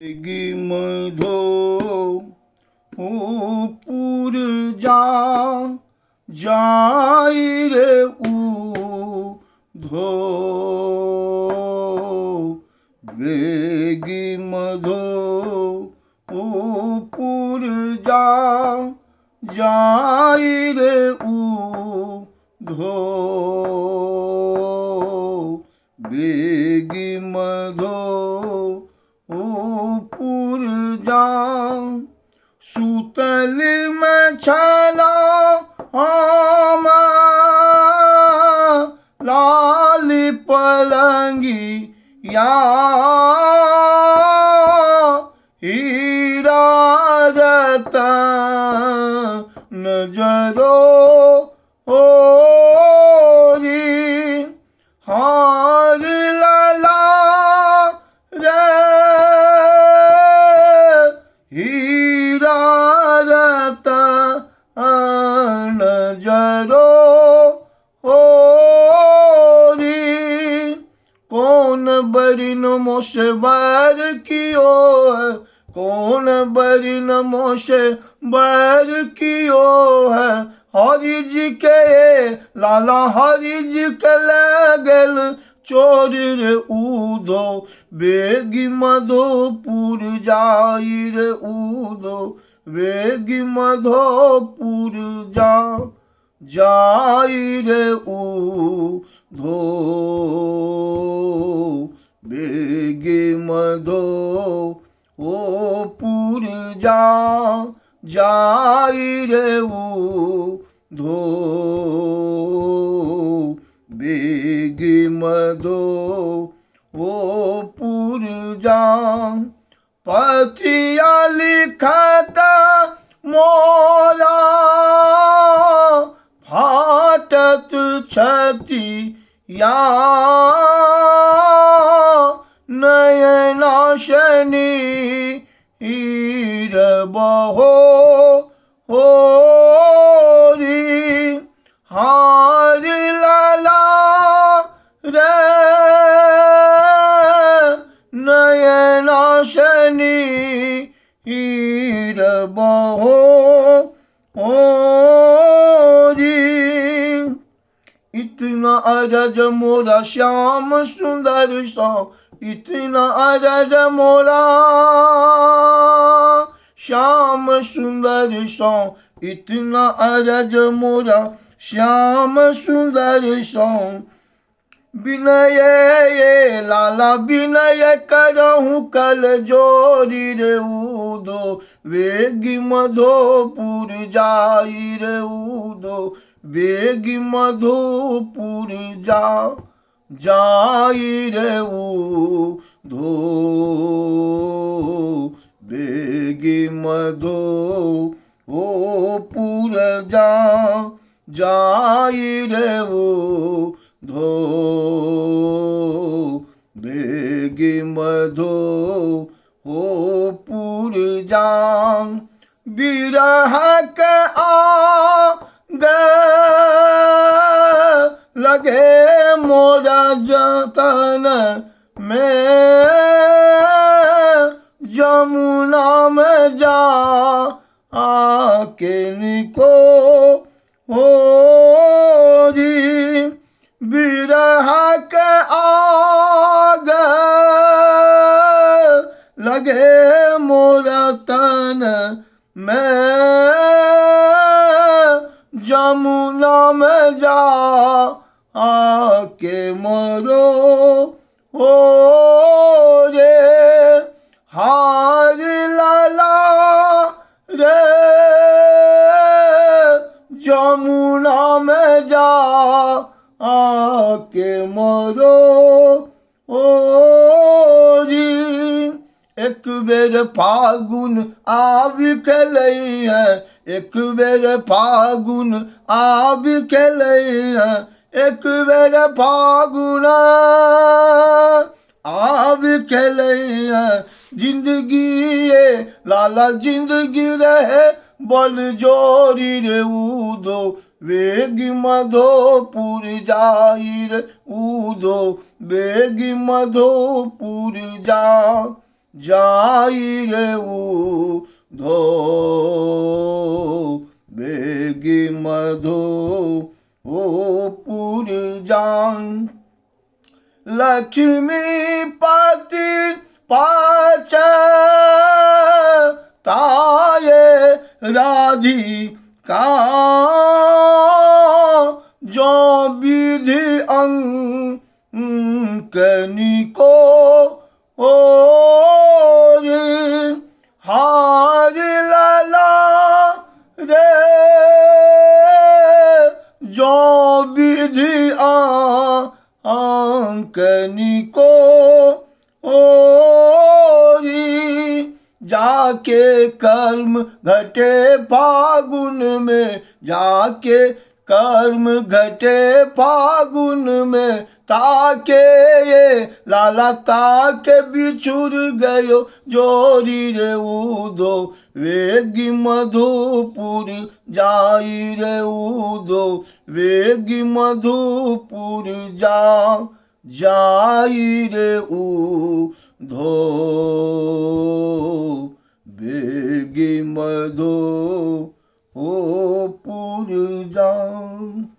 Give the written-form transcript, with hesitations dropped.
गी मधो ऊपुर जा जाई रे ऊधो बेगी मधो ऊपुर जा जाई रे ऊधो बेगी मधो ऊपुर जा सूतल में छला आमा लाल पलंगी या हीरा रतन नजरो ओरी हार लाला रे हीरा रतन नजरो ओरी कौन बरिन मोसे बैर कियो है, कौन बरिन मोसे बैर कियो है। हरि जी के लाला हरि जी के लगल चोर रे ऊधो बेगी मधोपुर जाई रे ऊधो बेगी मधोपुर जा जाई रे ऊधो बेगी मधो ओपुर जा जाई रे ऊधो बेगी मधो ओपुर जा पथिया लिखता मोरा फाटत छति या नयनाशनी हीर बहो होरी हार लाला रे नयनाशनी हीर बहो होरी इतना अरज मोरा श्याम सुंदर सो इतना अरज मोरा श्याम सुंदर सो इतना अरज मोरा श्याम सुंदर सो विनय ये लाला विनय करहूँ कल जोरी रे ऊधो वेगी मधोपुर जाई रे ऊधो बेगी मधोपुर जा जाई रे ऊधो बेगी मधोपुर जा जाई रे ऊधो बेगी मधोपुर जा बिरह के लगे मोरा जतन में जमुना में जा आके निको होरी बिरह के आग लगे मोरा तन में जमुना में जा आके मरो हो रे हार लाला रे जमुना में जा आके मरो हो री एक बेर फागुन आब खेलई है, एक बेर फागुन आब खेलई है, एक बेर फागुन आब खेलई है। जिंदगी ये लाला जिंदगी रहे बल जोरी रे ऊधो वेगी मधोपुर जाई रे ऊधो वेगी मधोपुर जा जाई रे उधो बेगी मधो ओ पुर जान लक्ष्मीपति पाच ताये राधिका जो विधि अंकनी को रे हार लला रे जो विधि अंकनी को जाके कर्म घटे फागुन में जाके कर्म घटे फागुन में ताके ये लाला ताके बिछुर गयो जोरी रे उदो वेगी मधुपुर जाई रे उदो वेगी मधुपुर जाई रे उधो बेगी मधो ओ पुर जाऊं।